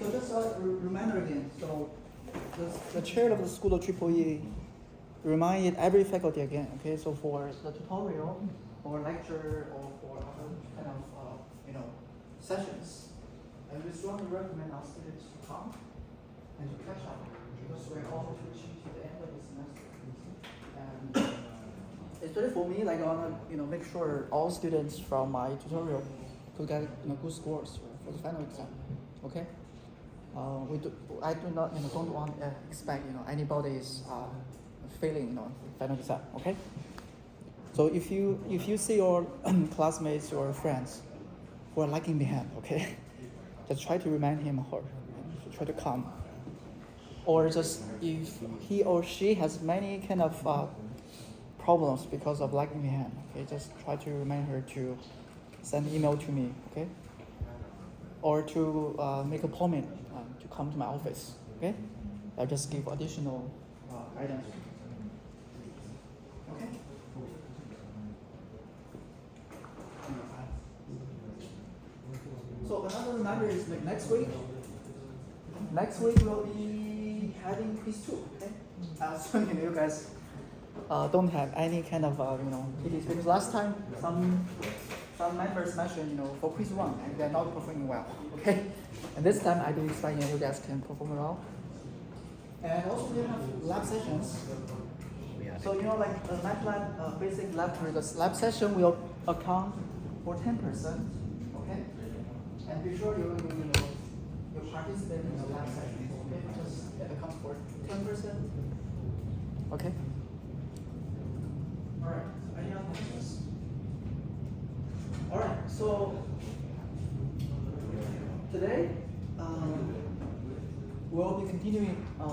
So just a reminder again. So the chair of the School of EEE reminded every faculty again. Okay, so for the tutorial or lecture or for other kind of sessions, I would strongly recommend our students to come and to catch up because we're almost reaching to the end of the semester. And especially for me, like I wanna make sure all students from my tutorial could get good scores for the final exam. Okay. I do not don't want to expect anybody's failing final exam. Okay. So if you see your classmates or friends who are lagging behind, okay, just try to remind him or her, and try to come. Or just if he or she has many kind of problems because of lagging behind, okay, just try to remind her to send an email to me, okay, or to make an appointment to come to my office, okay. I'll just give additional guidance. Okay. So another reminder is like next week we'll be having quiz 2, okay? So you guys don't have any kind of PDs because last time some members mentioned for quiz 1 and they're not performing well, okay? And this time I do expect you guys can perform well. And also we have lab sessions. So like the lab basic lab the lab session will account for 10%, okay? And be sure you participate in the lab session, okay? Because it accounts for 10%. Okay? Alright, any other questions? Alright, so today we'll be continuing the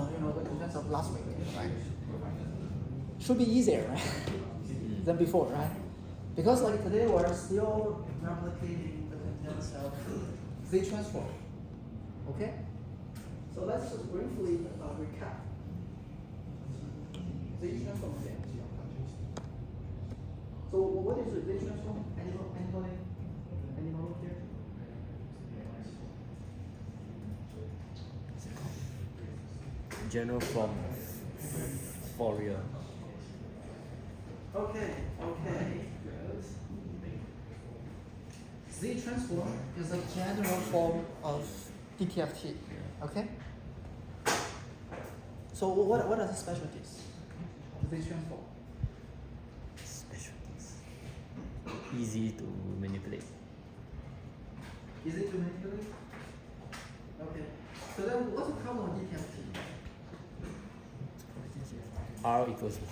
contents of last week, right? Should be easier, right? Than before, right? Because like today we're still replicating the contents of Z transform. Okay? So let's just briefly recap. Z transform again. So what is the Z transform? Anybody here? General form of Fourier. Okay. Good. Z transform is a general form of DTFT. Okay? So what are the specialties of Z transform? Specialties. Easy to manipulate. Easy to manipulate? Okay. So then what's the problem with DTFT? R equals 1.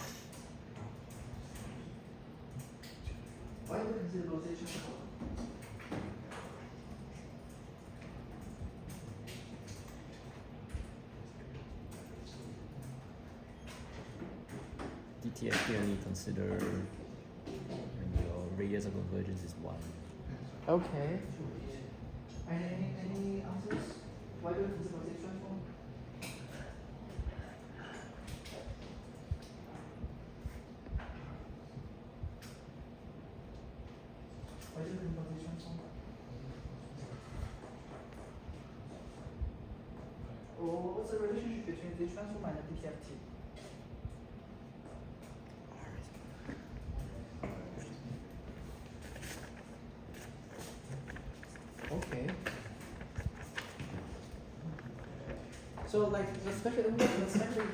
Why do you consider rotation? DTFT only consider when your radius of convergence is 1. Okay. Any answers? Why do you consider rotation transform? Why do you think rotation transform? What's the relationship between Z transform and the DTFT? Okay. So like the special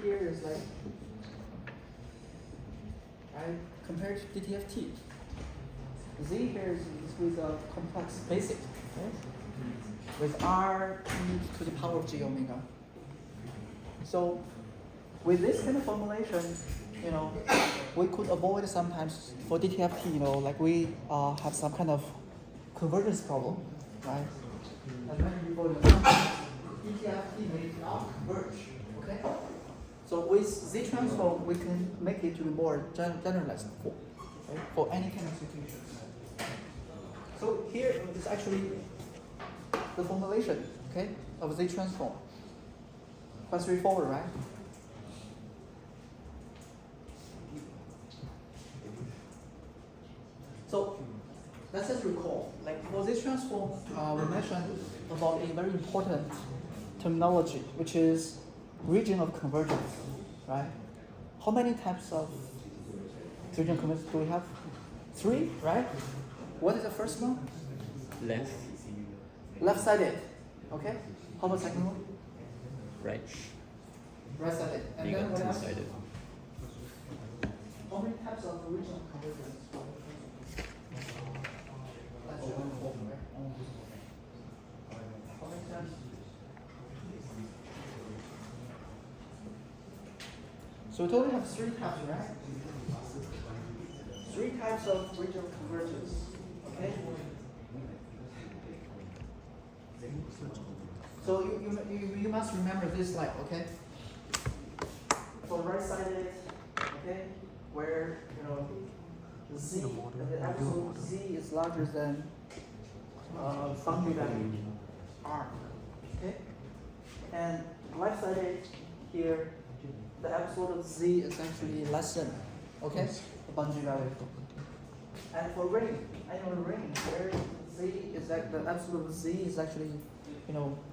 here is like I compared to DTFT. Z here is with a complex basic, okay? With R e to the power of G omega. So with this kind of formulation, we could avoid sometimes for DTFT, like we have some kind of convergence problem, right? As many people DTFT may not converge, okay? So with Z transform, we can make it to be more generalized form, okay? For any kind of situations. So here is actually the formulation, okay, of Z transform. Quite straightforward, right? So let's just recall, like for this transform, we mentioned about a very important terminology, which is region of convergence, right? How many types of region of convergence do we have? 3, right? What is the first one? Left, Left-sided, okay? How about second one? right, Right-sided. And you then got what else? two-sided. How many types of region of convergence? That's your own, right? How many types? So we totally have 3 types, right? 3 types of region of convergence. Okay? So you must remember this slide, okay? For right-sided, okay, where z, the absolute z is larger than boundary value r, okay? And left-sided here, the absolute of z is actually less than, okay, the boundary value. And for ring, ring, where z is like the absolute of z is actually,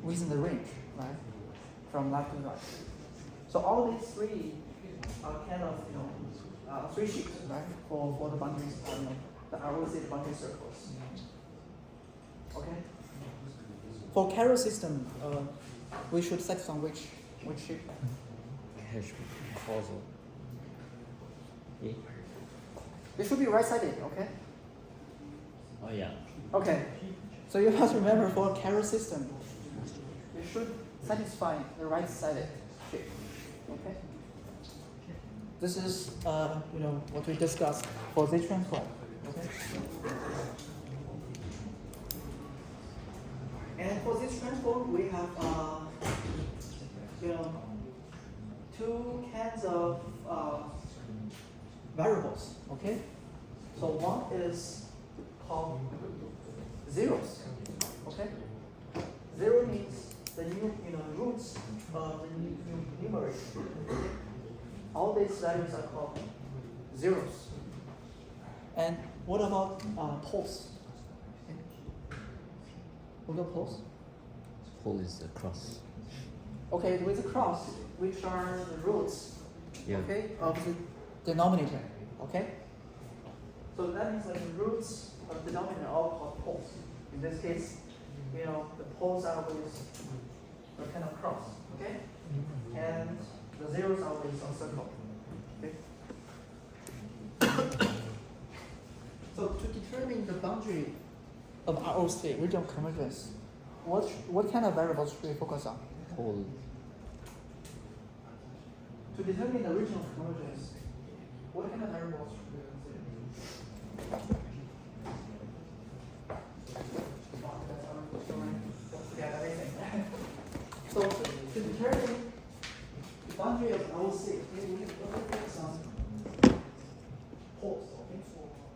within the range, right, from left to right. So all these 3 are kind of, 3 sheets, right, for the boundaries, the ROC boundary circles. Okay. For carrier system, we should set on which sheet? Hash causal. Yeah. They should be right-sided, okay? Oh yeah. Okay. So you have to remember for a carrier system, you should satisfy the right-sided shape. Okay. This is what we discussed for Z transform. Okay. And for this transform, we have 2 kinds of variables. Okay. So one is called zeros. Okay. 0 means the roots of the numerator. Okay? All these values are called zeros. And what about poles? Okay. What about poles? Pole is a cross. Okay, with the cross, which are the roots, Yeah. okay, of the denominator. Okay. So that means that the roots of the denominator are all called poles. In this case, the poles are always a kind of cross. Okay. And the zeros are always a circle. Okay. So to determine the boundary of ROC, region of convergence, what kind of variables should we focus on? Pole. To determine the region of convergence, what kind of variables should we consider? Yeah, everything. So to determine the boundary of ROC, we need to focus on poles. Okay,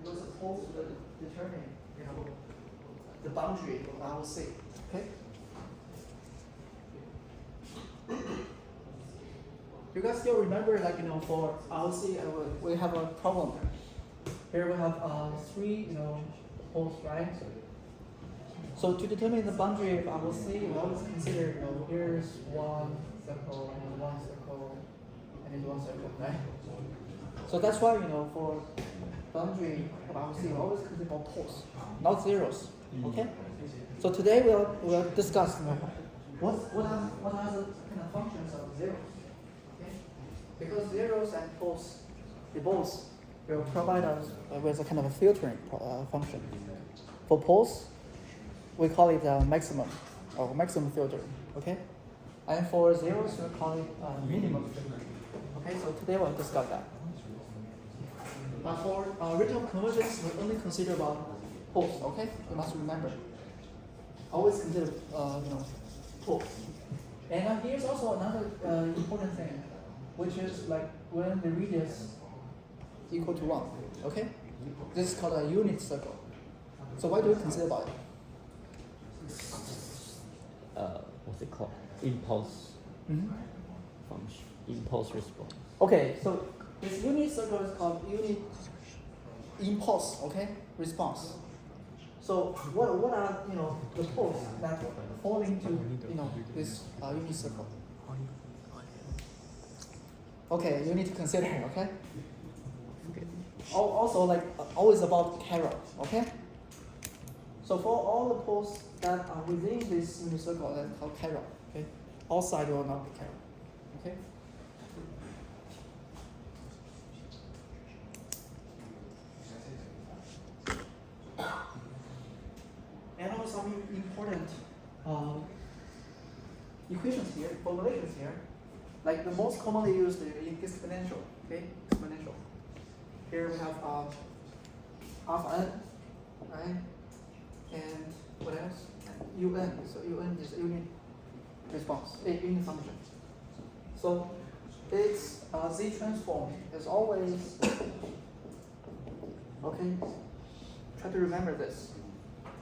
because the poles will determine the boundary of ROC. Okay. You guys still remember, for ROC, we have a problem. Here we have 3, poles, right? So to determine the boundary of ROC, we always consider, here's 1 circle and 1 circle and then 1 circle, right? So that's why, for boundary of ROC, we always consider poles, not zeros. Okay? So today we'll discuss, what are the kind of functions of zeros? Because zeros and poles, they both will provide us with a kind of a filtering function. For poles, we call it a maximum or maximum filter. Okay, and for zeros, we call it minimum filter. Okay, so today we'll discuss that. But for region of convergence, we only consider about poles. Okay, you must remember. Always consider poles. And here's also another important thing, which is like when the radius equal to 1, okay? This is called a unit circle. So why do we consider about it? What's it called? Impulse function. Impulse response. Okay, so this unit circle is called unit impulse, okay? Response. So what are the poles that fall into this unit circle? Okay, you need to consider. Okay. Also, like always about chiral. Okay. So for all the poles that are within this unit circle, that's called chiral. Okay. All sides will not be chiral. Okay. And also some important equations here, formulations here. Like the most commonly used is exponential. Okay, exponential. Here we have alpha n, right? And what else? Un. So un is unit response, a unit function. So its z transform is always okay. Try to remember this.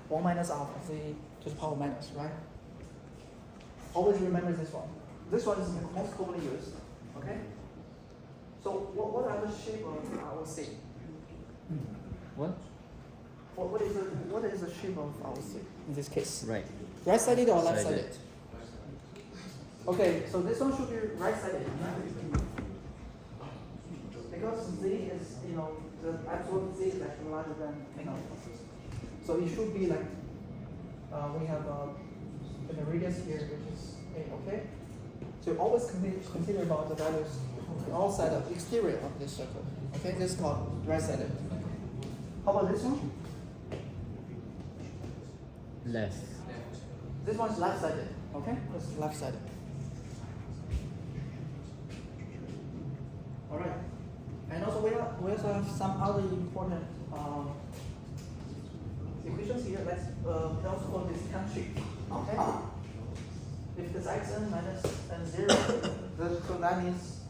1 minus alpha z to the power minus, right? Always remember this one. This one is the most commonly used. Okay. So what are the shape of our C? What? What is the shape of our C in this case? Right. Right-sided or left-sided? Sided. Okay, so this one should be right-sided. Because Z is, the absolute Z is actually larger than so it should be like we have the radius here, which is A. Okay. So always consider about the values on all sides of exterior of this circle. Okay, this is called right-sided. How about this one? Left. This one is left-sided. Okay, this is left-sided. All right. And also we also have some other important equations here. Let's we also call this country. Okay. If this xn minus n 0, so that means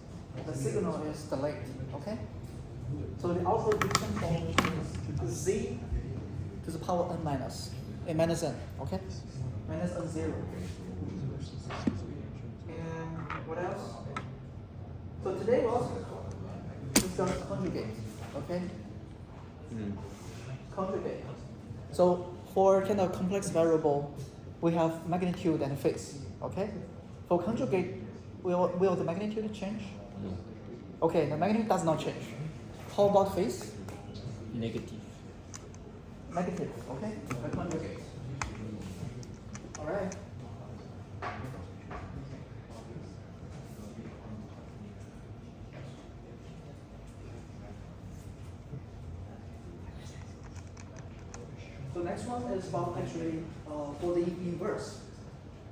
the signal is delayed. Okay. So the output transform is z to the power n minus a minus n. Okay. Minus n 0. And what else? So today we also discuss conjugate. Okay. Conjugate. So for kind of complex variable, we have magnitude and phase. Okay. For conjugate, will the magnitude change? No. Okay, the magnitude does not change. How about phase? Negative. Negative. Okay. The conjugate. All right. So next one is about actually for the inverse.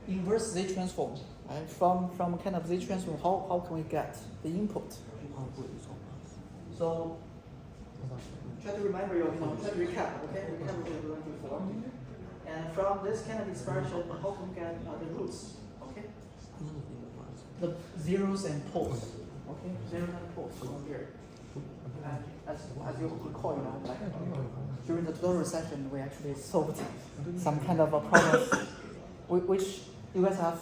Inverse Z transform. Right? From kind of Z transform, how can we get the input? So try to remember try to recap, okay? Recap what we learned before. And from this kind of expression, how can we get the roots? Okay? The zeros and poles. Okay? Zeros and poles from here. And as you recall, like during the tutorial session, we actually solved some kind of a problem which you guys have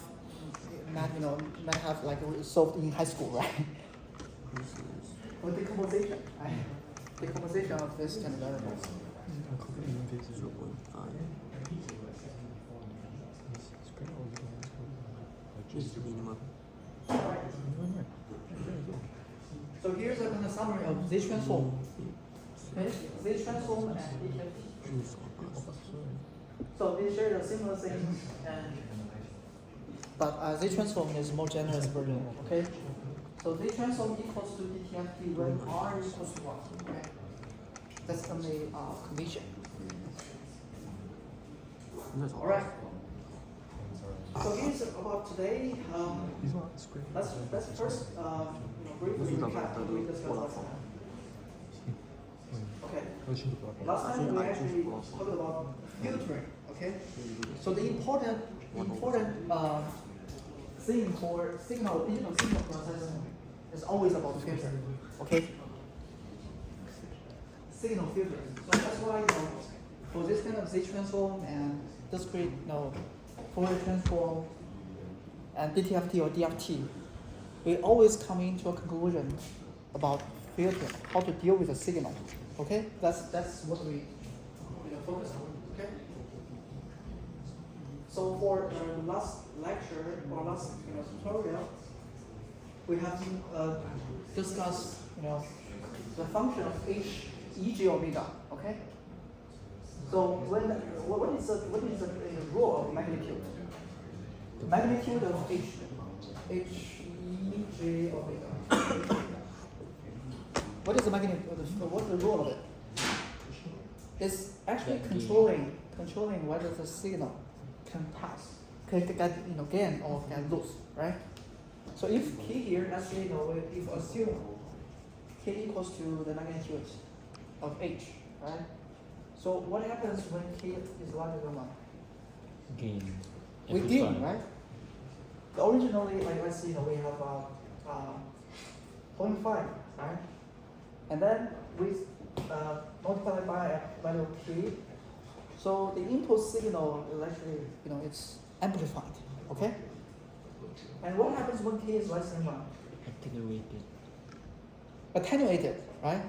might have like solved in high school, right? With decomposition, right? Decomposition of this kind of variables. So here's a kind of summary of Z transform. Okay? Z transform and DSP. So they share the similar things, but Z transform is more generous version. Okay. So Z transform equals to DTFT when R equals to 1. Okay. That's the only condition. All right. So here's about today. Let's first briefly recap what we discussed last time. Okay. Last time we actually talked about filtering. Okay. So the important thing for digital signal processing is always about filter. Okay. Signal filtering. So that's why for this kind of Z transform and discrete Fourier transform and DTFT or DFT, we always come into a conclusion about filtering, how to deal with the signal. Okay, that's what we focus on. Okay. So for the last lecture or last tutorial, we have discussed the function of h e_j omega. Okay. So what is the rule of magnitude? The magnitude of h e_j omega. What is the magnitude? What's the rule of it? It's actually controlling whether the signal can pass, can get gain or get loose, right? So if k here, let's say if assume k equals to the magnitude of h, right? So what happens when k is larger than 1? Gain. We gain, right? Originally, like let's see, we have 0.5, right? And then we multiply by value of k. So the input signal is actually, it's amplified, okay? And what happens when k is less than 1? Attenuated, right?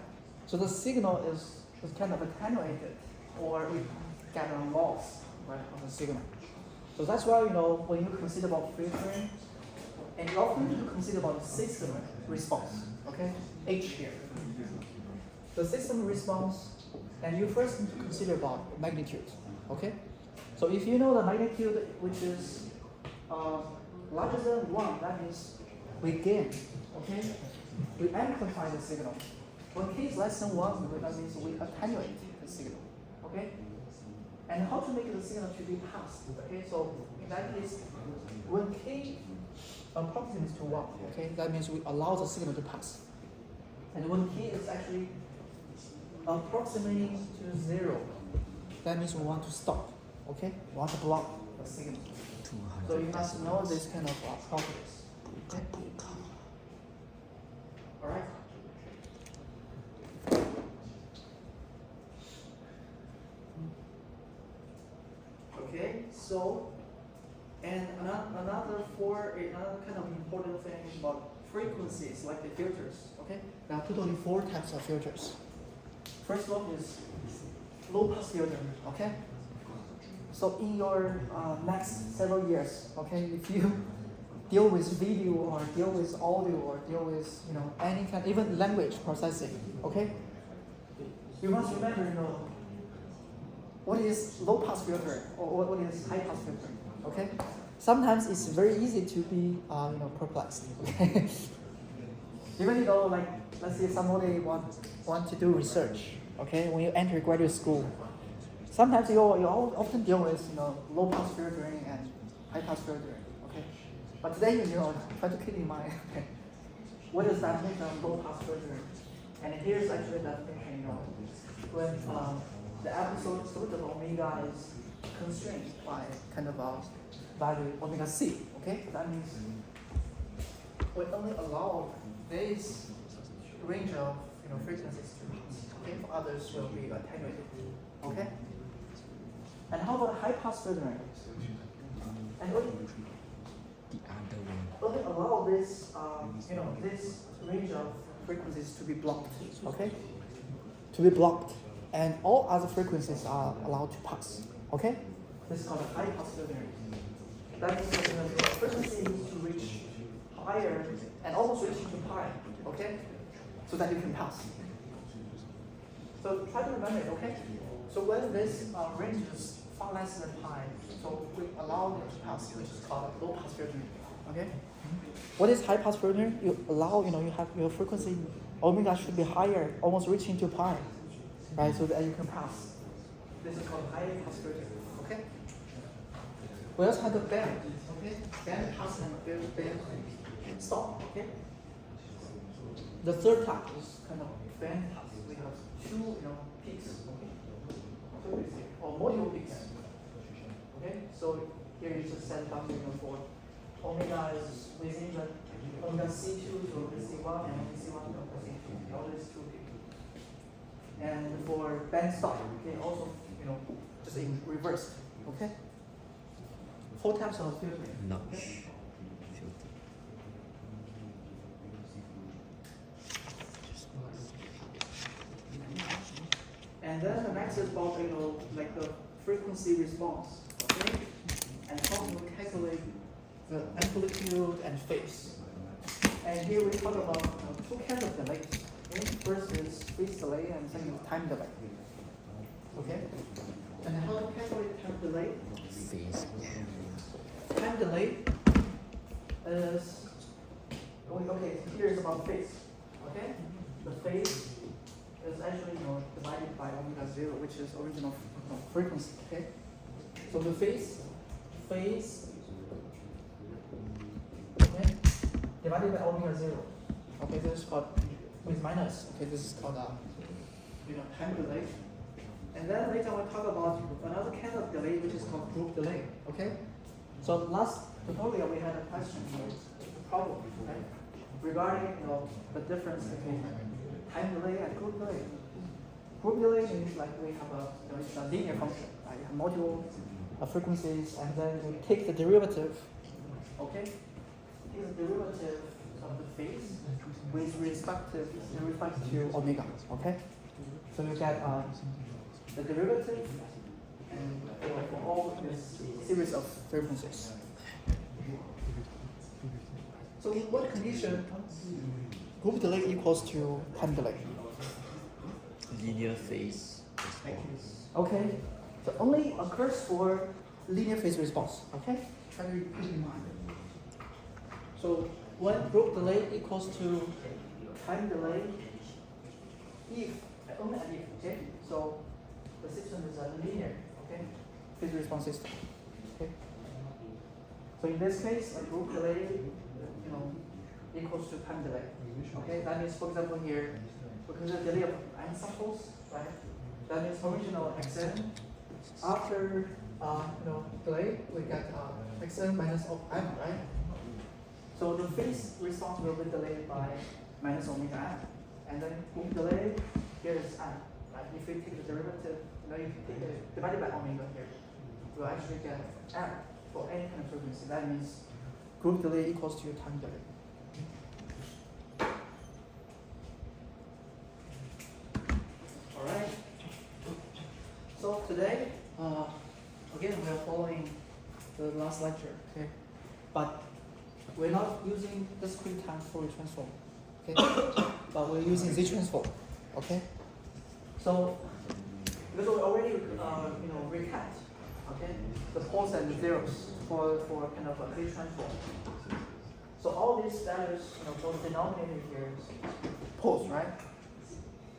So the signal is kind of attenuated, or we get a loss, right, of the signal. So that's why, when you consider about filtering, and you often consider about the system response, okay? H here. The system response, and you first need to consider about magnitude, okay? So if you know the magnitude which is larger than 1, that means we gain, okay? We amplify the signal. When k is less than 1, that means we attenuate the signal, okay? And how to make the signal to be passed, okay? So in that case, when k approximates to 1, okay, that means we allow the signal to pass. And when k is actually approximating to 0, that means we want to stop, okay? We want to block the signal. So you must know this kind of properties. Okay? All right. Okay. So, and another kind of important thing is about frequencies, like the filters. Okay. There are totally 4 types of filters. First one is low pass filter. Okay. So in your next several years, okay, if you deal with video or deal with audio or deal with any kind, even language processing, okay, you must remember what is low pass filter or what is high pass filter, okay. Sometimes it's very easy to be perplexed, okay. Even like let's say somebody want to do research, okay, when you enter graduate school. Sometimes you often deal with low pass filtering and high pass filtering, okay. But today try to keep in mind, okay, what is that definition of low pass filtering? And here's actually the definition. When the absolute of omega is constrained by kind of a value omega c, okay. That means we only allow this range of frequencies to pass. Okay, for others will be attenuated. Okay. And how about high pass filtering? And only allow this, this range of frequencies to be blocked. Okay, to be blocked, and all other frequencies are allowed to pass. Okay, this is called a high pass filtering. That means that the frequency needs to reach higher and almost reaching to pi. Okay, so that you can pass. So try to remember it. Okay. So when this range is far less than pi, so we allow it to pass, which is called low pass filtering. Okay. What is high pass filtering? You allow, you have your frequency omega should be higher, almost reaching to pi, right? So that you can pass. This is called high pass filtering. Okay. We also have the band. Okay. Band pass and band stop. Okay. The third type is kind of band pass. We have 2, peaks. Or multiple peaks. Okay, so here you just set up for omega is within the omega C2 to omega C1 and omega C1 to omega C2. All these 2 peaks. And for band stop, okay, also just in reverse. Okay. 4 types of filtering. Notch. Okay? And then the next is about like the frequency response. Okay. and how to calculate the amplitude and phase. And here we talk about two kinds of delays. Okay? First is phase delay and second is time delay. Okay? And how to calculate time delay? Phase. Time delay is, okay, here is about phase. Okay? The phase is actually divided by omega 0, which is original frequency. Okay? So the phase, okay, divided by omega 0. Okay, this is called with minus. Okay, this is called time delay. And then later we'll talk about another kind of delay, which is called group delay. Okay. So last tutorial we had a question, a problem, right, regarding the difference between time delay and group delay. Group delay means like we have it's a linear function. Right? You have multiple frequencies, and then you take the derivative. Okay. Take the derivative of the phase with respect to omega. Okay. So you get the derivative and for all this series of frequencies. So in what condition group delay equals to time delay? Linear phase response. Okay. So only occurs for linear phase response. Okay. Try to keep in mind. So when group delay equals to time delay, if only if, okay. So the system is a linear, okay, phase response system. Okay. So in this case, a group delay, equals to time delay. Okay. That means, for example, here we consider delay of n samples, right? That means original xn. After delay, we get xn minus of m, right? So the phase response will be delayed by minus omega m, and then group delay here is m. Right? If we take the derivative, if you take it divided by omega here, we'll actually get m for any kind of frequency. That means group delay equals to time delay. All right. So today, again, we are following the last lecture, okay? But we're not using discrete time Fourier transform, okay? But we're using Z transform, okay? So because we already, recapped, okay, the poles and the zeros for kind of a Z transform. So all these values, for the denominator here is poles, right?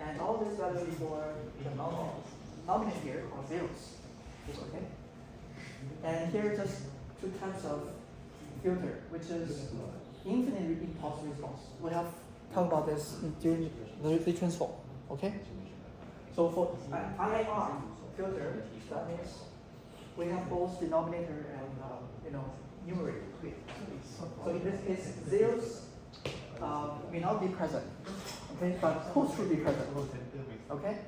And all these values for the denominator here are zeros, okay? And here are just two types of filter, which is infinite impulse response. We have talked about this during the transform, okay? So for IIR filter, that means we have both denominator and numerator. So in this case, zeros may not be present, okay, but poles should be present, okay?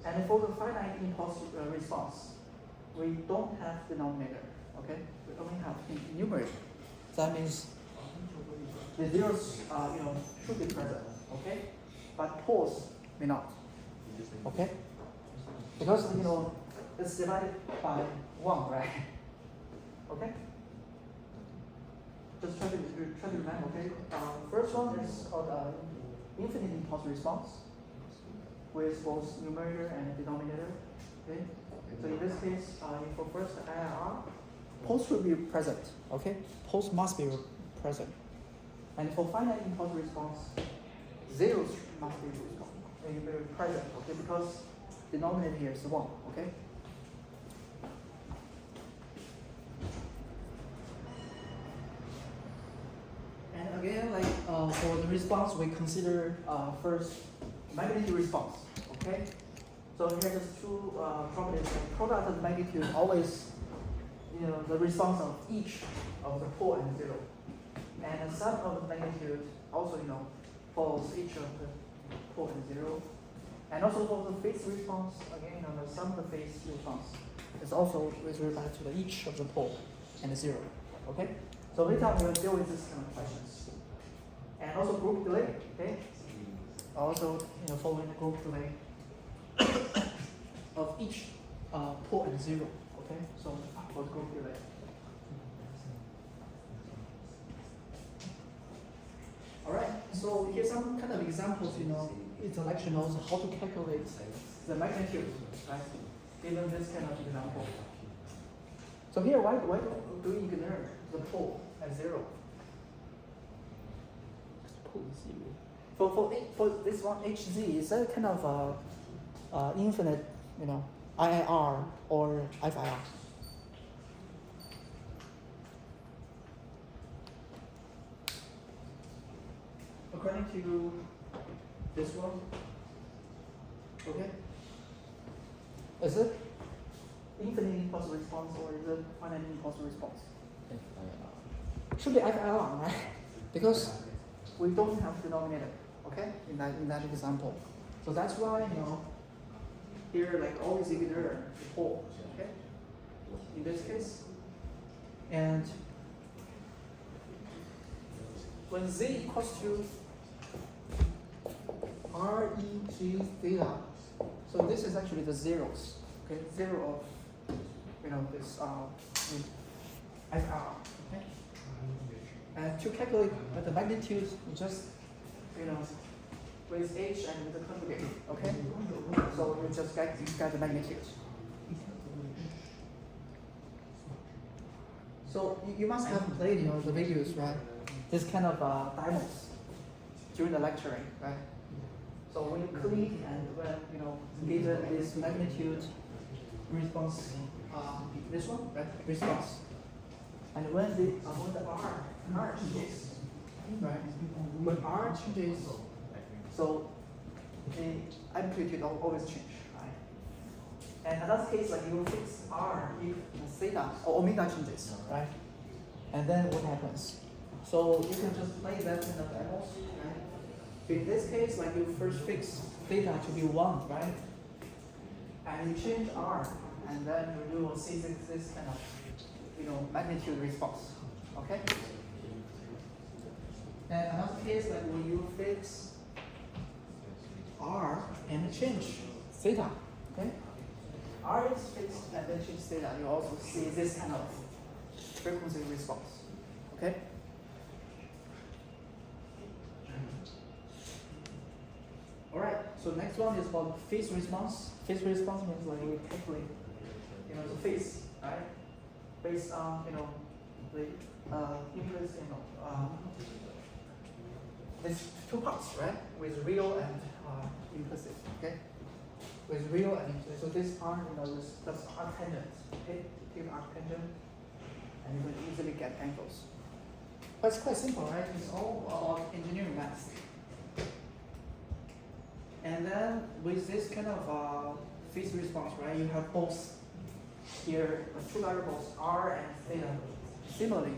And for the finite impulse response, we don't have denominator, okay? We only have numerator. That means the zeros, should be present, okay? But poles may not, okay? Because it's divided by 1, right? Okay. Just try to remember, okay? First one is called infinite impulse response with both numerator and denominator. Okay. So in this case, for first IIR, poles should be present. Okay. Poles must be present. And for finite impulse response, zeros must be present. Okay, because denominator here is 1. Okay. And again, for the response, we consider first magnitude response. Okay. So here are just two properties. The product of magnitude always, the response of each of the pole and zero, and the sum of the magnitude also, follows each of the pole and zero, and also for the phase response, again, the sum of the phase response is also with regard to each of the pole and the zero. Okay. So later we will deal with this kind of questions. And also group delay, okay? Also, following the group delay of each pole and zero, okay? So for group delay. so here's some kind of examples, it's a lecture knows how to calculate the magnitude, right? Given this kind of example. So here, why do we ignore the pole at 0? Pull zero. For this one, HZ, is that kind of infinite, IIR or FIR? According to this one, okay? Is it infinite impulse response or is it finite impulse response? FIR. Should be FIR, right? Because we don't have denominator, okay? In that example. So that's why, here like always ignore the pole, okay? In this case. And when z equals to REG theta, so this is actually the zeros, okay? Zero of, this FR, okay? And to calculate the magnitude, you just, with h and with the conjugate, okay? So you just get the magnitude. So you must have played, the videos, right? This kind of demos during the lecturing, right? So when you click and when, given this magnitude response, this one, right? Response. And when the R changes, right? When R changes, so the amplitude always change, right? And another case, like you fix R if theta or omega changes, right? And then what happens? So you can just play that in the demos, right? So in this case, like you first fix theta to be 1, right? And you change R, and then you will see this kind of, magnitude response, okay? And another case, like when you fix R and change theta, okay? R is fixed and then change theta, you also see this kind of frequency response, okay? All right, so next one is about phase response. Phase response means like we calculate, the phase, right? Based on, the impulse, there's two parts, right? With real and implicit, okay? With real and implicit. So this part, is just arctangent, okay? Take arctangent, and you can easily get angles. But it's quite simple, right? It's all about engineering math. And then with this kind of phase response, right, you have both here two variables, R and theta. Similarly,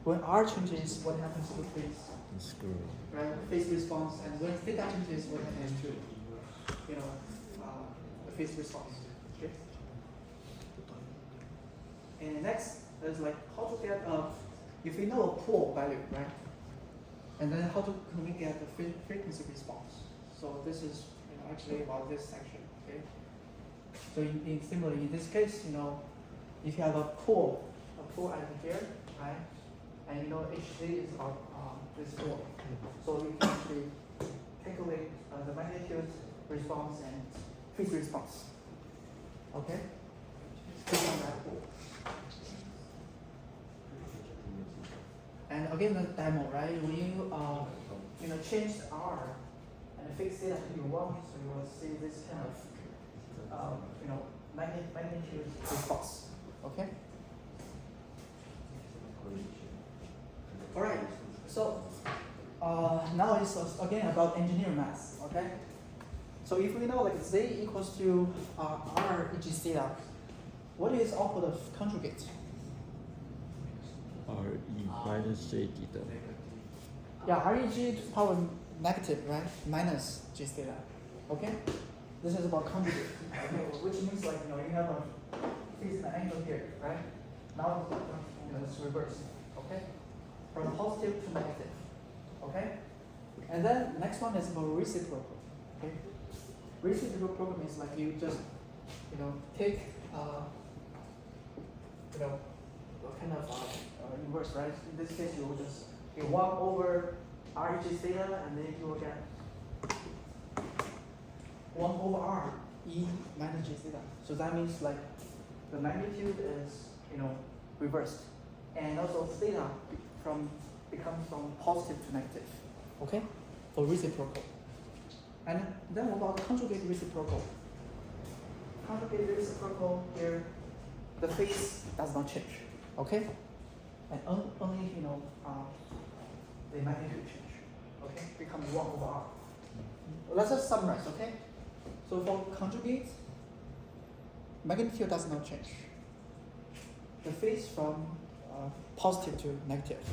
when R changes, what happens to phase? Screw. Right, phase response, and when theta changes, what happens to, the phase response? Okay. And next is like how to get if we know a pole value, right? And then how can we get the frequency response? So this is actually about this section, okay? So similarly in this case, if you have a pole item here, right? And HZ is about this pole. So you can actually calculate the magnitude response and phase response. Okay? Based on that pole. And again the demo, right? When you change the R and fix it to be 1, so you will see this kind of magnitude response. Okay? Alright, so now it's again about engineering math, okay? So if we know like Z equals to R e g theta, what is output of conjugate? RE minus J theta. Yeah, REG to the power negative, right? Minus G theta. Okay? This is about conjugate. Okay, which means like you have a phase and angle here, right? Now it's reversed. Okay? From positive to negative. Okay? And then next one is about reciprocal. Okay? Reciprocal means like you just take kind of inverse, right? In this case, you 1 over R equals theta, and then you will get 1 over R E minus G theta. So that means like the magnitude is, reversed. And also theta becomes from positive to negative. Okay? For reciprocal. And then what about conjugate reciprocal? Conjugate reciprocal here, the phase does not change. Okay? And only, the magnitude change. Okay? Becomes 1 over R. Let's just summarize, okay? So for conjugate, magnitude does not change. The phase from positive to negative,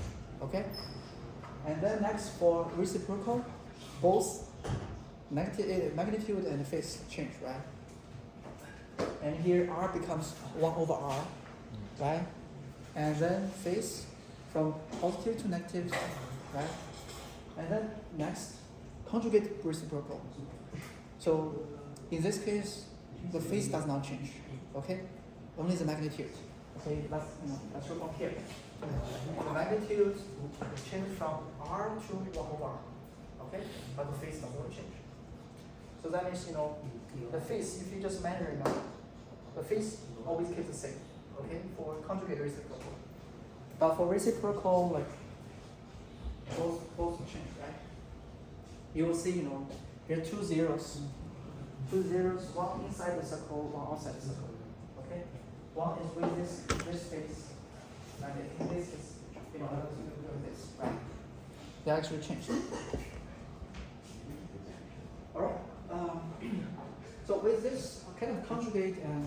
okay? And then next for reciprocal, both magnitude and phase change, right? And here R becomes 1 over R, right? And then phase from positive to negative, right? And then next, conjugate reciprocal. So in this case, the phase does not change, okay? Only the magnitude. Okay, let's look on here. The magnitude change from R to 1 over R, okay? But the phase does not change. So that means, the phase, if you just measure it now, the phase always keeps the same, okay? For conjugate reciprocal. But for reciprocal, like, both change, right? You will see, here are 2 zeros. 2 zeros, one inside the circle, one outside the circle. Okay? One is with this phase, and in this is, another two with this, right? They actually changed. Alright. So with this kind of conjugate and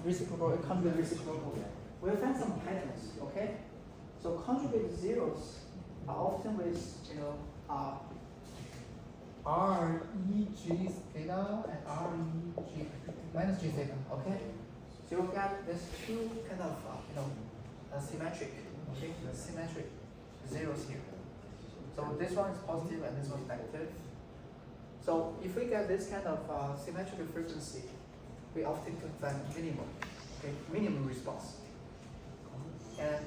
reciprocal, conjugate reciprocal, we'll find some patterns, okay? So conjugate zeros are often with, R E G theta and R E G minus G theta, okay? So you'll get this two kind of, symmetric, okay? The symmetric zeros here. So this one is positive and this one is negative. So if we get this kind of symmetrical frequency, we often can find minimum, okay? Minimum response. And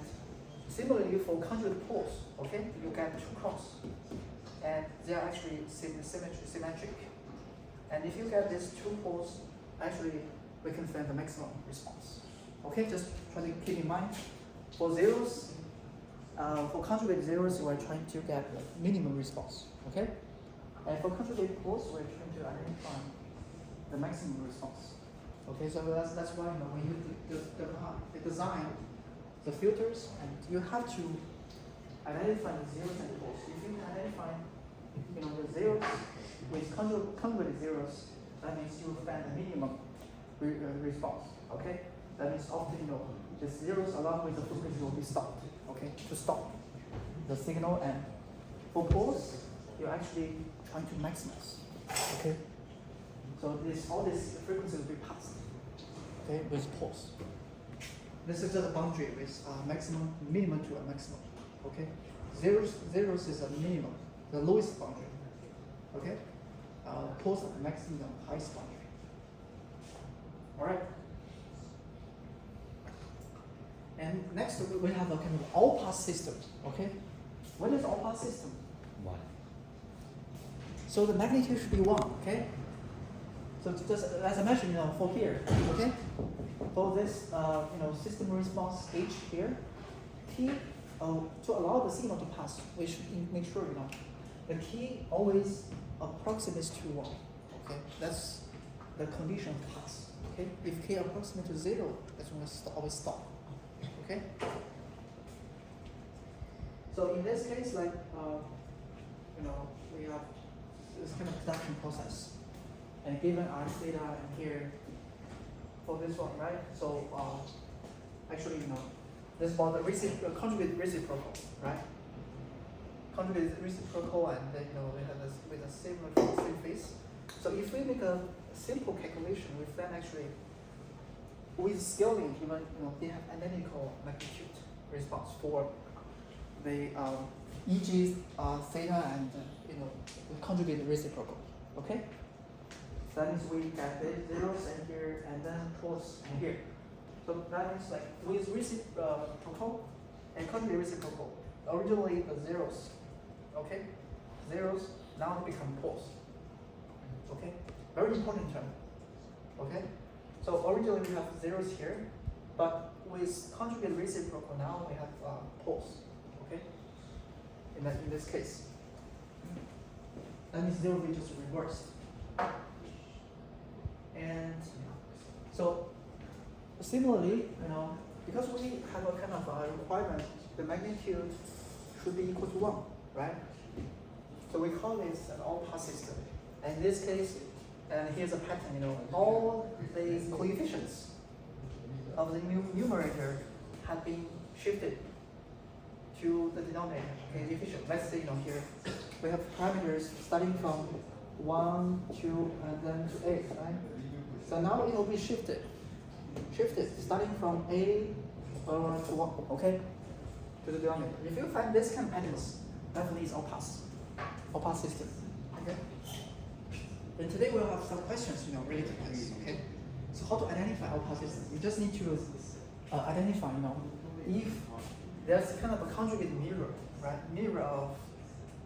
similarly for conjugate poles, okay? You get 2 cross. And they are actually symmetric. And if you get these 2 poles, actually we can find the maximum response. Okay, just try to keep in mind. For zeros, for conjugate zeros, we're trying to get minimum response. Okay, and for conjugate poles, we're trying to identify the maximum response. Okay, so that's why when you design the filters, and you have to identify the zeros and poles. If you can identify, the zeros with conjugate zeros, that means you will find the minimum response. Okay, that means often the zeros along with the frequency will be stopped. Okay, to stop the signal, and for poles, you're actually trying to maximize. Okay, so all this frequency will be passed. Okay, with poles. This is just a boundary with minimum to a maximum. Okay, zeros is a minimum, the lowest boundary. Okay, poles are the maximum, highest boundary. All right. And next we have a kind of all-pass system. Okay, what is all-pass system? 1. So the magnitude should be 1. Okay. So just as I mentioned, for here, okay, for this, system response H here, T, to allow the signal to pass, we should make sure, the T always approximates to 1. Okay, that's the condition of pass. Okay, if K approximates to 0, that's when we always stop. Okay. So in this case, like, we have this kind of production process. And given our theta and here for this one, right? So actually, this is about the conjugate reciprocal, right? Conjugate reciprocal, and then we have this with a same phase. So if we make a simple calculation, we find actually with scaling, even they have identical magnitude response for the e.g. theta and the conjugate reciprocal. Okay. That means we get the zeros and here, and then poles and here. So that means like with reciprocal and conjugate reciprocal, originally the zeros Okay, zeros now become poles. Okay, very important term. Okay, so originally we have zeros here, but with conjugate reciprocal now we have poles. Okay, in this case, that means zero will be just reversed. And so similarly, because we have a kind of requirement, the magnitude should be equal to 1, right? So we call this an all-pass system. And in this case, and here's a pattern, all the coefficients of the numerator have been shifted to the denominator, coefficient. Let's say, here we have parameters starting from 1, 2, and then to 8, right? So now it will be shifted, starting from A to 1, okay, to the denominator. If you find this kind of patterns, definitely it's all-pass system, okay? And today we'll have some questions, related to this, okay? So how to identify all-pass system? You just need to identify, if there's kind of a conjugate mirror, right? Mirror of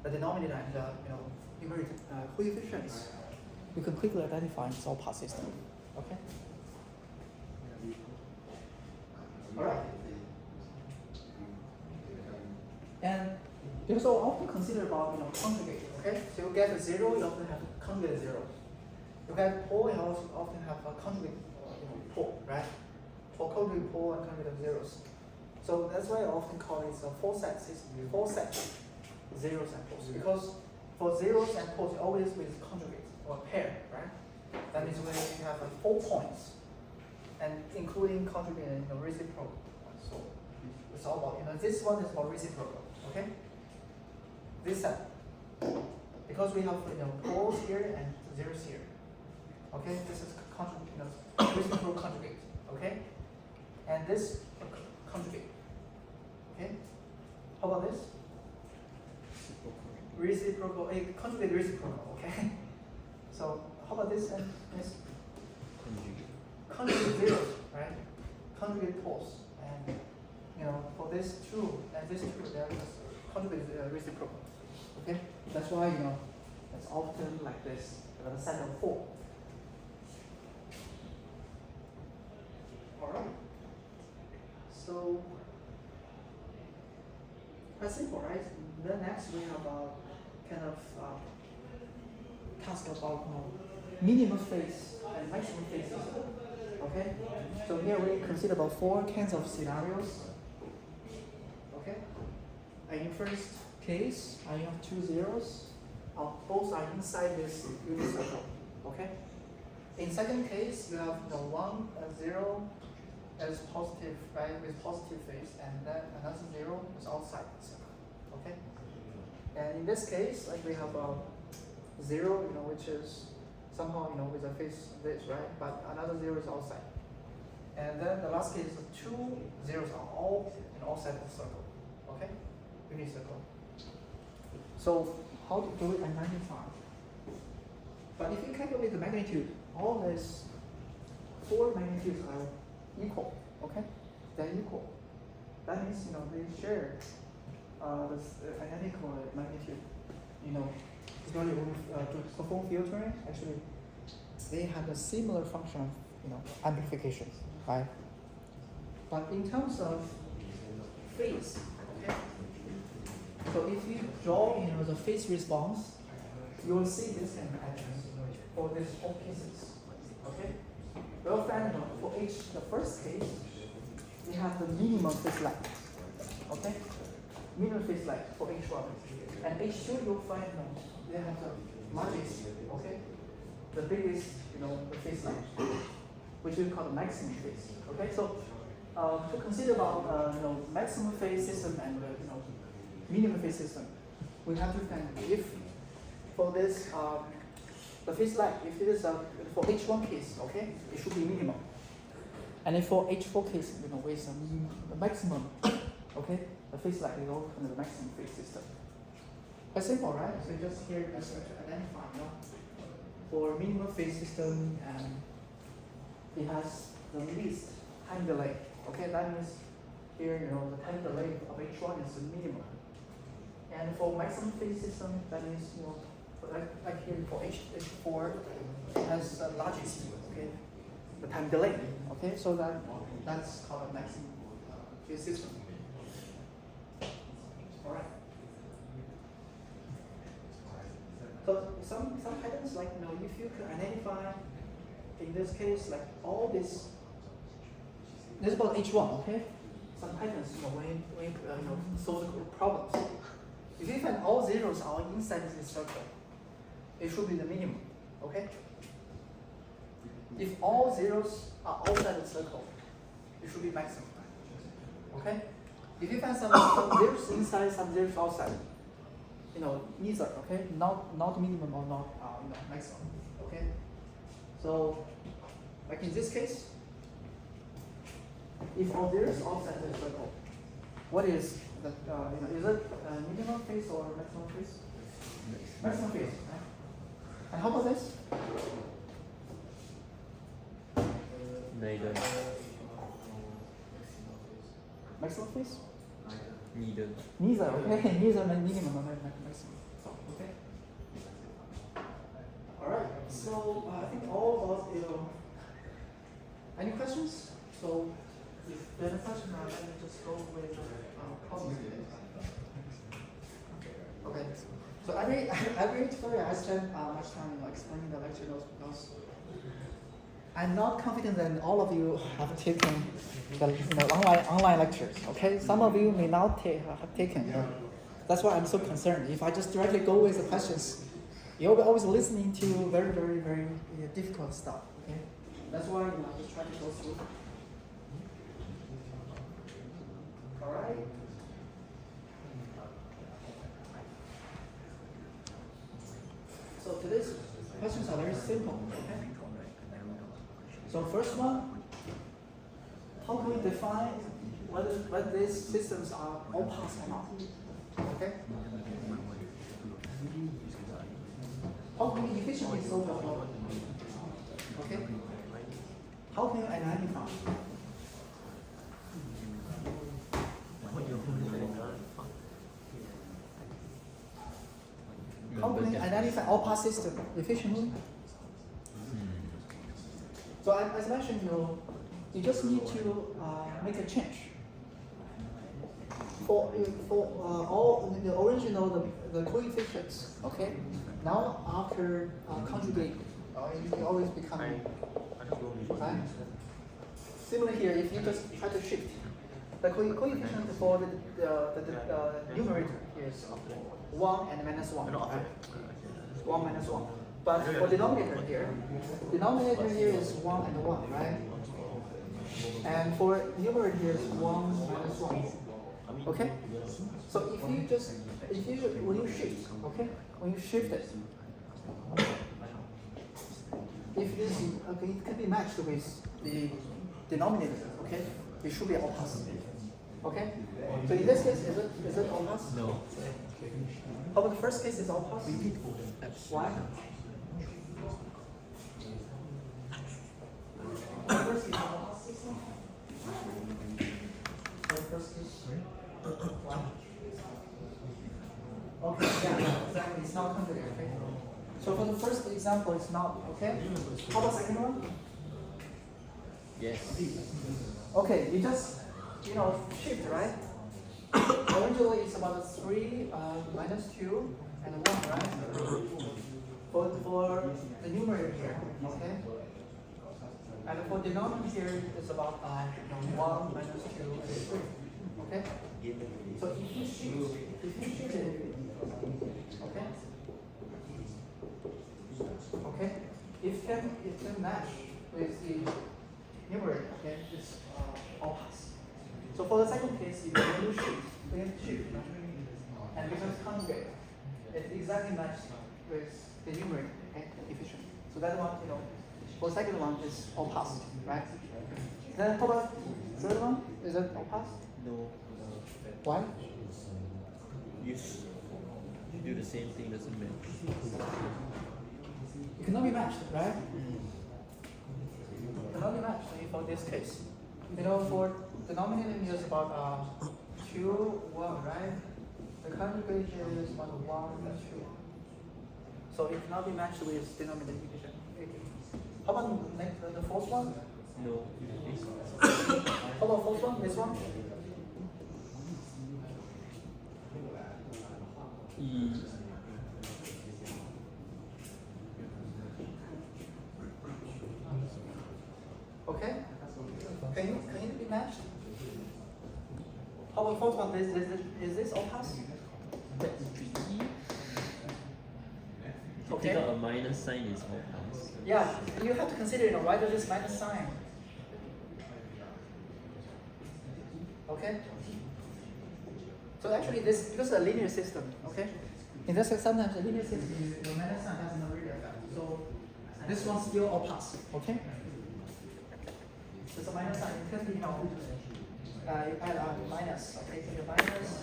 the denominator and the, numerator coefficients. You can quickly identify it's all-pass system, okay? All right. And you also often consider about conjugate. Okay, so you get a 0, you often have a conjugate 0. You get pole, you also often have a conjugate pole, right? For conjugate pole and conjugate zeros. So that's why I often call it a 4-set system. 4-set zeros and poles, because for zeros and poles, always with conjugate or pair, right? That means when you have 4 points, and including conjugate and reciprocal. So it's all about this one is about reciprocal. Okay. This set, because we have poles here and zeros here. Okay, this is conjugate, reciprocal conjugate. Okay, and this conjugate. Okay, how about this? Reciprocal, a conjugate reciprocal. Okay, so how about this and this? Conjugate zeros, right? Conjugate poles, and for this 2 and this 2, they're just conjugate reciprocal. Okay, that's why it's often like this, a set of 4. All right. So that's simple, right? Then next we have a kind of task about minimum phase and maximum phase system. Okay, so here we consider about 4 kinds of scenarios. Okay, and in first case, I have 2 zeros. Both are inside this unit circle. Okay. In second case, you have 1 0 as positive, right, with positive phase, and then another 0 is outside the circle. Okay. And in this case, like we have a 0, which is somehow with a phase this, right? But another 0 is outside. And then the last case, 2 zeros are all outside the circle. Okay? Unit circle. So how do we identify? But if you calculate the magnitude, all these 4 magnitudes are equal. Okay? They're equal. That means they share this identical magnitude. Especially when to perform filtering, actually, they have a similar function of amplification, right? But in terms of phase, okay. So if you draw the phase response, you will see this kind of pattern for these 4 cases. Okay. Well, for the first case, we have the minimum phase lag. Okay. Minimum phase lag for H1, and H2 you'll find they have the largest, okay, the biggest, the phase lag, which we call the maximum phase. Okay, so to consider about maximum phase system and minimum phase system, we have to find if for this the phase lag, if it is for H1 case, okay, it should be minimum, and if for H4 case, with the maximum, okay, the phase lag is all kind of the maximum phase system. Quite simple, right? So just here, just to identify, for minimum phase system, it has the least time delay. Okay, that means here, the time delay of H1 is the minimum. And for maximum phase system, that is, for like here for H4 has a largest, okay, the time delay, okay, so that's called a maximum phase system. All right. So some patterns, like if you can identify, in this case, like all this is about H1, okay? Some patterns, when solve the problems. If you find all zeros are inside this circle, it should be the minimum, okay? If all zeros are outside the circle, it should be maximum, okay? If you find some zeros inside, some zeros outside, neither, okay? Not minimum or not maximum, okay? So, like in this case, if all zeros outside the circle, what is the is it minimum phase or maximum phase? Maximum phase, right? And how about this? Neither. Maximum phase? Neither. Neither, okay? Neither minimum or maximum. Okay. All right. So I think all about any questions? So if there's a question, let me just go with problems. Okay. So every tutorial I spend much time explaining the lecture notes because I'm not confident that all of you have taken the online lectures. Okay, some of you may not have taken. That's why I'm so concerned. If I just directly go with the questions, you'll be always listening to very, very, very difficult stuff. Okay, that's why I just try to go through. All right. So today's questions are very simple. Okay. So first one, how can we define whether these systems are all pass or not? Okay. How can we efficiently solve the problem? Okay. How can you identify? How can you identify all pass system efficiently? So as mentioned, you just need to make a change. For all the original the coefficients, okay. Now after conjugating, it always become right. Similarly here, if you just try to shift the coefficient for the numerator is 1 and minus 1, right? 1 minus 1. But for denominator here is 1 and 1, right? And for numerator here is 1 minus 1. Okay? So when you shift, okay? When you shift it, if this it can be matched with the denominator, okay? It should be all pass. Okay? So in this case, is it all pass? No. How about the first case is all pass? Why? First case all pass system? First case? Why? Okay, yeah, exactly. It's not conjugated, okay? So for the first example, it's not, okay? How about the second one? Yes. Okay, you just, shift, right? Originally it's about 3 minus 2 and 1, right? For the numerator here, okay? And for denominator here, it's about 1 minus 2 and 3, okay? So if you shift it, okay? Okay? If it can match with the numerator, okay, it's all pass. So for the second case, if you shift, and becomes conjugate, it exactly matches with the numerator, okay, efficient. So that one, for the second one is all pass, right? Then for the third one, is it all pass? No. Why? If you do the same thing, doesn't match. It cannot be matched, right? It cannot be matched for this case. For denominator is about 2, 1, right? The conjugate is 1, 2. So it cannot be matched with denominator equation. How about the fourth one? No. How about fourth one? This one? E. Okay. Can it be matched? How about fourth one? Is this all pass? That's tricky. If you Okay. take out a minus sign, it's all pass. Yeah, you have to consider, why does this minus sign? Okay? So actually this, because it's a linear system, okay? In this case, sometimes a linear system, the minus sign has no real effect. So this one's still all pass, okay? It's a minus sign, it can be, you add a minus, okay? So your minus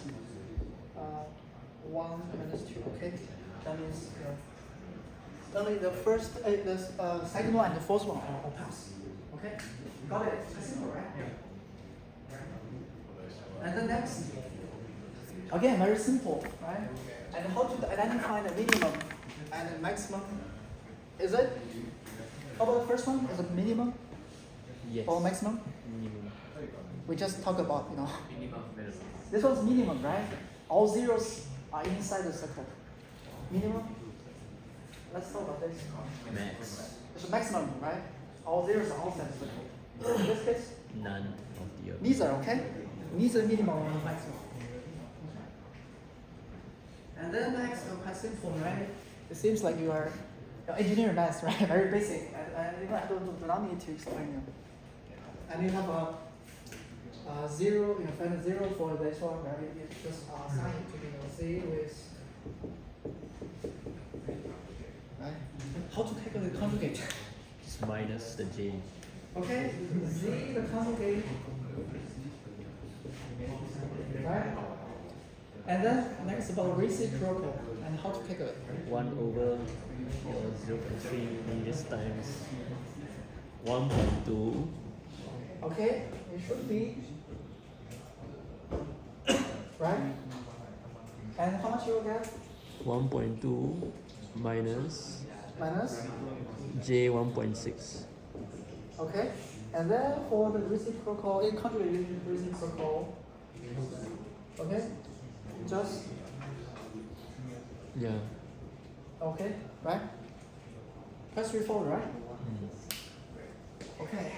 1 minus 2, okay? That means only the first, the second one and the fourth one are all pass. Okay? Got it? It's simple, right? And then next, again, very simple, right? And how to identify the minimum and the maximum? Is it? How about the first one? Is it minimum Yes. or maximum? Minimum. We just talk about, This one's minimum, right? All zeros are inside the circle. Minimum? Let's talk about this. Max. It's a maximum, right? All zeros are outside the circle. In this case, None of the above. neither, okay? Neither minimum or maximum. And then next, quite simple, right? It seems like you are engineering maths, right? Very basic. And I do not need to explain you. And you have a zero, find a zero for this one, right? You just assign it to be Z with, right? How to calculate the conjugate? Just minus the J. Okay, Z the conjugate, right? And then next about reciprocal and how to calculate. 1 over your 0.3 meters times 1.2. Okay, it should be, right? And how much you will get? 1.2 minus Minus, J 1.6. okay? And then for the reciprocal, in conjugate reciprocal, okay? Just, Yeah. okay, right? Quite straightforward, right? Mm. Okay.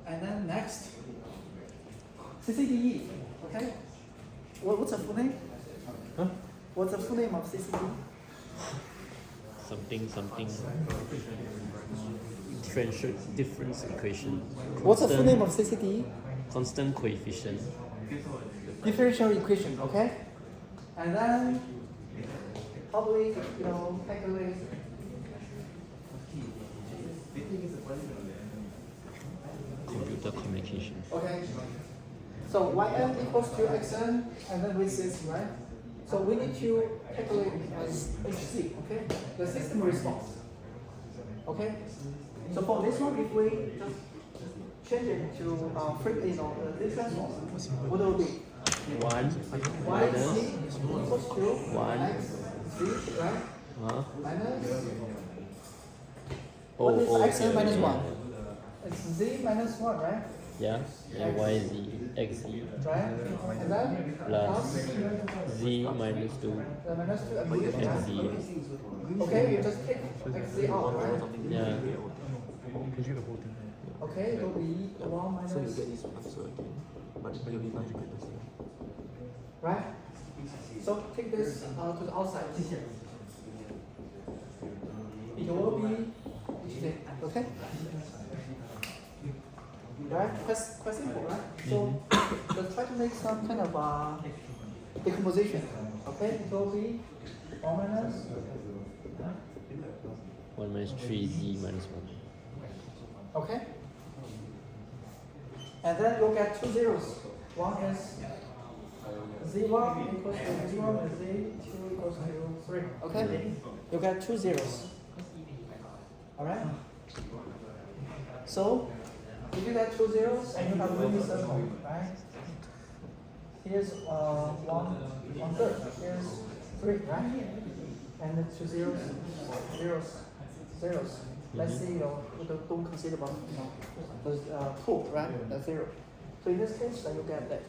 And then next, CCDE, okay? What's the full name? Huh? What's the full name of CCDE? Something. Difference equation. What's the full name of CCDE? Constant coefficient. Differential equation, okay? And then probably, calculate. Computer communication. Okay. So yn equals to xn, and then with this, right? So we need to calculate HC, okay? The system response. Okay? So for this one, if we just change it to this transform, what will be? 1 Y minus z equals to 1. x z, right? Huh? Minus, Oh, what is xn okay, minus okay. 1? It's z minus 1, right? Yeah. And YZ, XZ Right? And then plus Z minus 2 the minus 2 and we XZ. okay, you just take xz out, right? Yeah. Okay, it will be 1 minus, right? So take this to the outside. It will be, okay? Right? Quite simple, right? So let's try to make some kind of decomposition. Okay, it will be 1 minus 1 minus 3Z minus 1. okay? And then you'll get two zeros. One is z1 equals to z1 and z2 equals to 3. Okay? You get two zeros. Alright? So If you get 2 zeros and you have a unit circle, right? Here's one third. Here's 3, right? And the 2 zeros, zeros. Let's see, don't consider about the pool, right? The 0. So in this case, then you get that.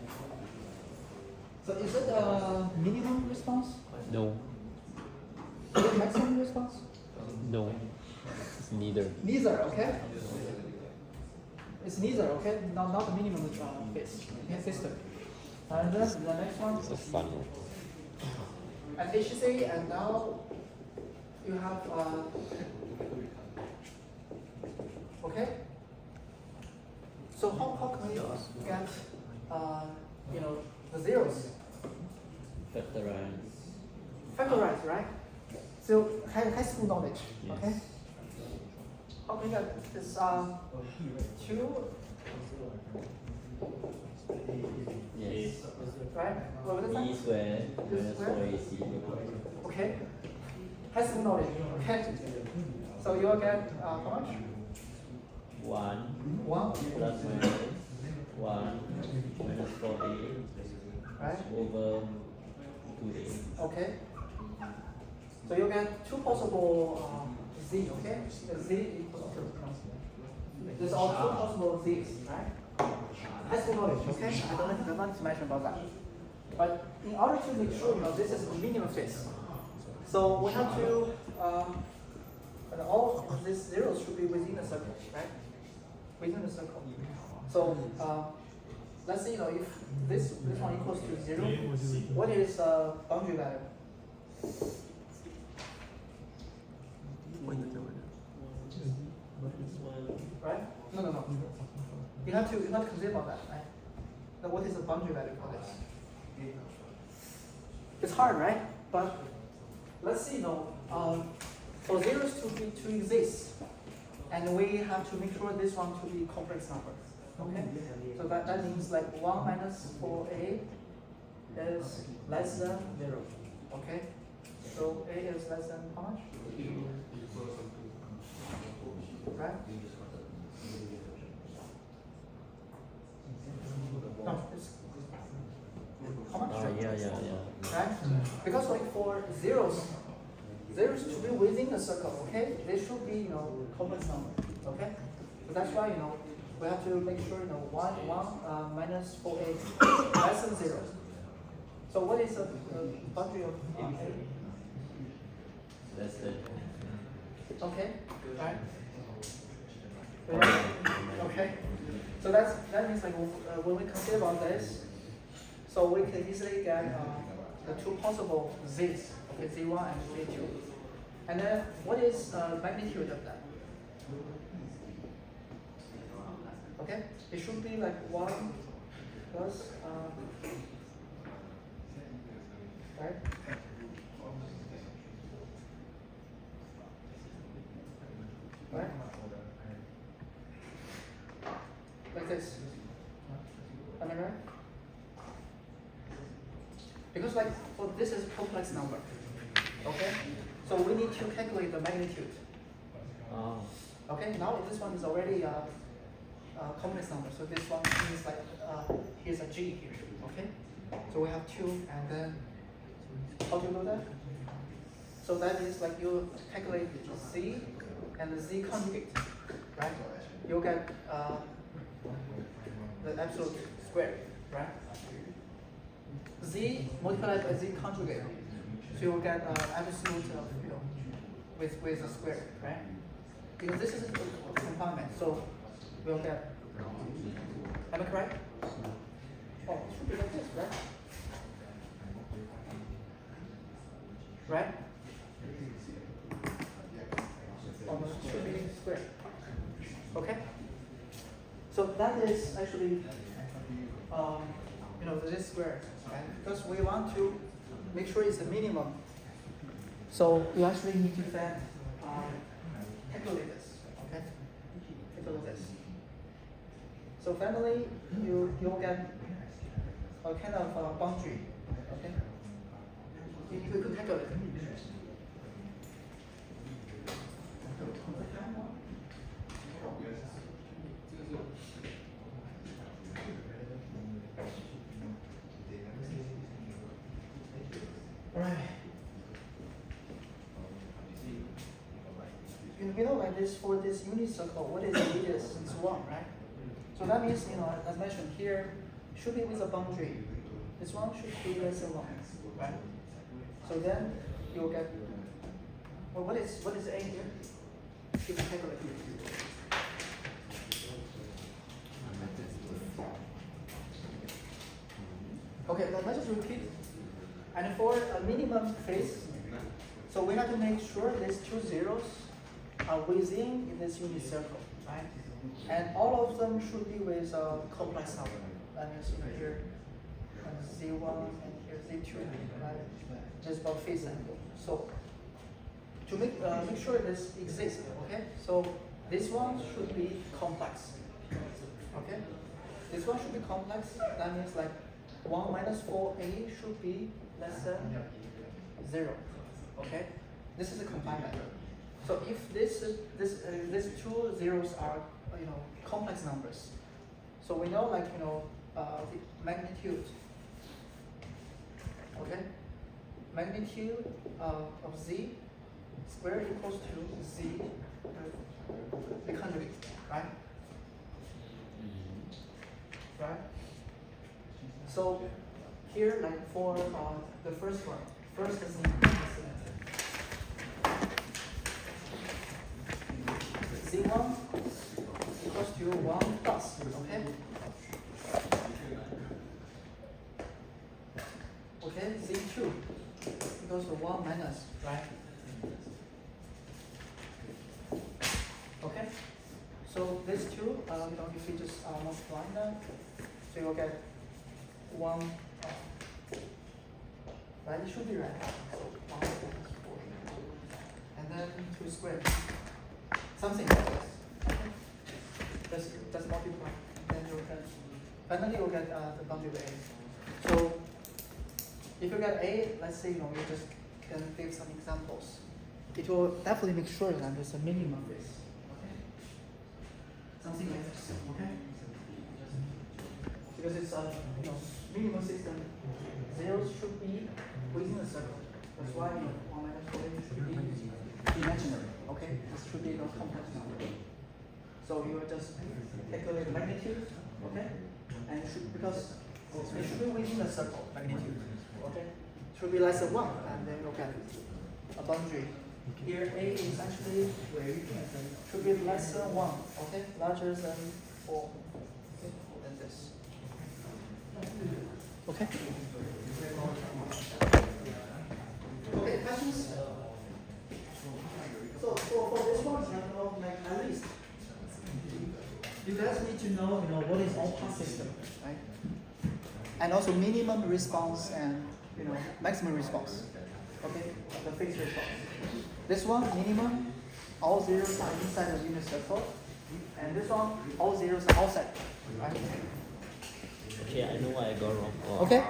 So is it a minimum response? No. Is it maximum response? No. It's neither. Neither, okay? It's neither, okay? Not the minimum phase, okay, system. And then the next one. It's a fun one. And HC, and now you have, okay? So how can we get, the zeros? Factorize, right? So high school knowledge, Yes. okay? How can we get this 2, Yes. right? What was E that? squared minus 4AC. Okay. High school knowledge, okay? So you'll get how much? 1 1, plus minus 1 minus 4A right? over 2A. Okay. So you get 2 possible z, okay? The z equals 2. There's all 2 possible z's, right? High school knowledge, okay? I don't want to mention about that. But in order to make sure this is the minimum phase, so we have to all of these zeros should be within the circle, right? Within the circle. So let's see, if this one equals to 0, what is boundary value? Right? No. You have to consider about that, right? Now what is the boundary value for this? It's hard, right? But let's see, for zeros to exist, and we have to make sure this one to be complex number. Okay? So that means like 1 minus 4a is less than 0. Okay? So a is less than how much? Right? No, it's how much? Yeah. Right? Because like for zeros to be within the circle, okay? They should be, complex number, okay? So that's why, we have to make sure, 1 minus 4a less than 0. So what is the boundary of a? Less than. Okay, right? Okay. So that means like when we consider about this, so we can easily get the 2 possible z's, okay, z1 and z2. And then what is magnitude of that? Okay, it should be like 1 plus, right? Right? Like this. Am I right? Because this is a complex number. Okay? So we need to calculate the magnitude. Oh. Okay, now this one is already a complex number. So this one means here's a g here. Okay? So we have 2, and then how do you do that? So that is you calculate z and the z conjugate, right? You'll get the absolute square, right? Z multiplied by z conjugate, so you'll get absolute with a square, right? Because this is a confinement, so we'll get. Am I correct? Oh, it should be like this, right? Right? Almost should be square. Okay? So that is actually, this square, right? Because we want to make sure it's a minimum. So you actually need to then calculate this, okay? Calculate this. So finally, you'll get a kind of boundary, okay? You could calculate it. Alright. We know like this for this unit circle, what is radius? It's 1, right? So that means, as mentioned here, should be with a boundary. This one should be less than 1, right? So then you'll get, well, what is A here? Should be calculated. Okay, let's just repeat. And for a minimum phase, so we have to make sure these two zeros are within this unit circle, right? And all of them should be with a complex number. That means here Z1 and here Z2, right? Just about phase angle. So to make sure this exists, okay? So this one should be complex, okay? This one should be complex. That means like 1 minus 4a should be less than 0, okay? This is a confinement. So if these two zeros are complex numbers, so we know like the magnitude, okay? Magnitude of z squared equals to z the conjugate, right? Right. So here, like for the first one, first is Z1 equals to 1 plus, okay? Okay, Z2 equals to 1 minus, right? Okay, so these two, if we just multiply them, so you'll get 1, right? It should be right. So 1 minus 4, and then 2 squared. Something like this. Okay? Just multiply. And then you'll get, finally you'll get the boundary A. So if you get A, let's say you just can give some examples. It will definitely make sure that there's a minimum of this. Okay? Something like this. Okay? Because it's a minimum system. Zeros should be within a circle. That's why 1 minus 4 should be imaginary. Okay, this should be a complex number. So you will just calculate the magnitude, okay? And because it should be within the circle magnitude, okay? It should be less than 1, and then you'll get a boundary. Here A is actually should be less than 1, okay? Larger than 4, okay? Than this. Okay? Okay, questions? So for this one, like at least you guys need to know, what is all-pass system, right? And also minimum response and maximum response. Okay, the phase response. This one minimum, all zeros are inside the unit circle, and this one all zeros are outside, right? Okay, I know what I got wrong. Okay.